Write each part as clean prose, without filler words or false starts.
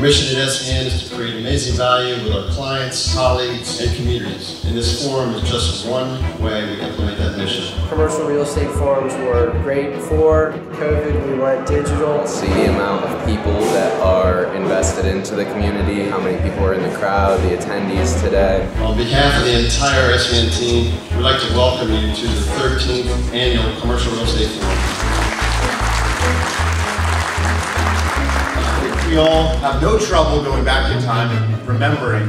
mission at SVN is to create amazing value with our clients, colleagues, and communities. And this forum is just one way we implement that mission. Commercial real estate forums were great before COVID. We went digital. See the amount of people that are invested into the community, how many people are in the crowd, the attendees today. On behalf of the entire SVN team, we'd like to welcome you to the 13th Annual Commercial Real Estate Forum. We all have no trouble going back in time and remembering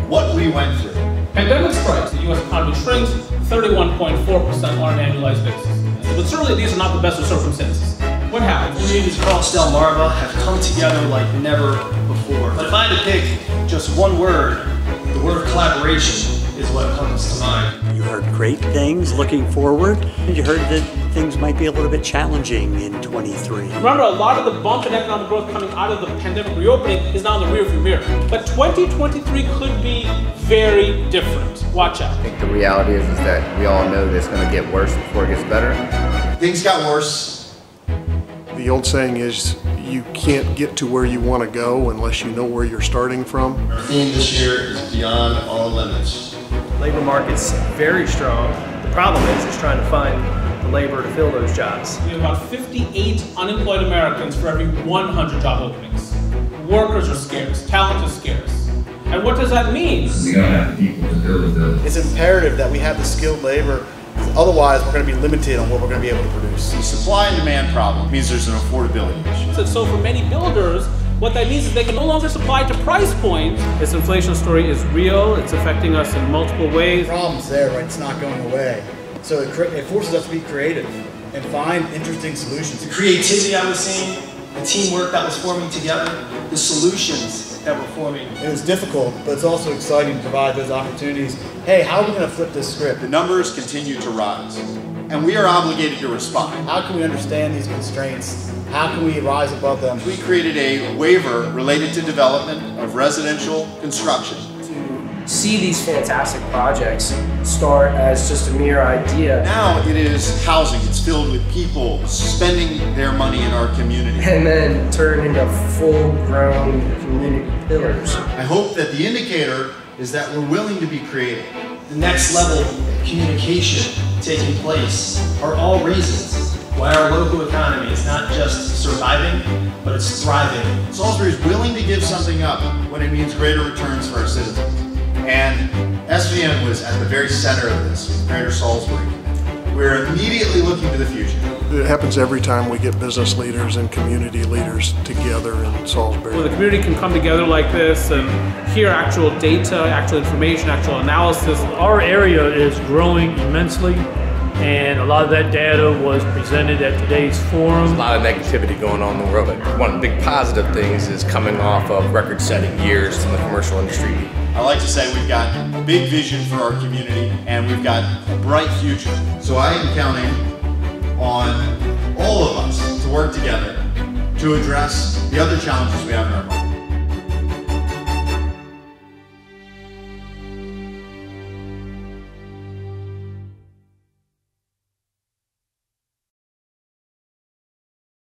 what we went through. Pandemic strikes, the U.S. economy shrinks 31.4% on an annualized basis. But certainly these are not the best of circumstances. What happened? Communities across Delmarva have come together like never before. But if I had to pick just one word, the word collaboration is what comes to mind. You heard great things looking forward, and you heard that things might be a little bit challenging in 23. Remember, a lot of the bump in economic growth coming out of the pandemic reopening is now in the rearview mirror. But 2023 could be very different. Watch out. I think the reality is that we all know that it's going to get worse before it gets better. Things got worse. The old saying is, you can't get to where you want to go unless you know where you're starting from. Our theme this year is Beyond All Limits. Labor market's very strong. The problem is trying to find the labor to fill those jobs. We have about 58 unemployed Americans for every 100 job openings. Workers are scarce, talent is scarce. And what does that mean? We gotta have people to fill the buildings. It's imperative that we have the skilled labor, otherwise we're going to be limited on what we're going to be able to produce. The supply and demand problem means there's an affordability issue. So for many builders, what that means is they can no longer supply to price points. This inflation story is real. It's affecting us in multiple ways. The problem's there, right? It's not going away. So it forces us to be creative and find interesting solutions. The creativity I was seeing, the teamwork that was forming together, the solutions that were forming. It was difficult, but it's also exciting to provide those opportunities. Hey, how are we going to flip this script? The numbers continue to rise, and we are obligated to respond. How can we understand these constraints? How can we rise above them? We created a waiver related to development of residential construction. To see these fantastic projects start as just a mere idea. Now it is housing. It's filled with people spending their money in our community. And then turn into full-grown community pillars. I hope that the indicator is that we're willing to be creative. The next level of communication taking place are all reasons why our local economy is not just surviving, but it's thriving. Salisbury is willing to give something up when it means greater returns for our citizens. And SVN was at the very center of this with Greater Salisbury. We're immediately looking to the future. It happens every time we get business leaders and community leaders together in Salisbury. When the community can come together like this and hear actual data, actual information, actual analysis. Our area is growing immensely, and a lot of that data was presented at today's forum. There's a lot of negativity going on in the world, but one of the big positive things is coming off of record-setting years in the commercial industry. I like to say we've got a big vision for our community and we've got a bright future. So I am counting on all of us to work together to address the other challenges we have in our market.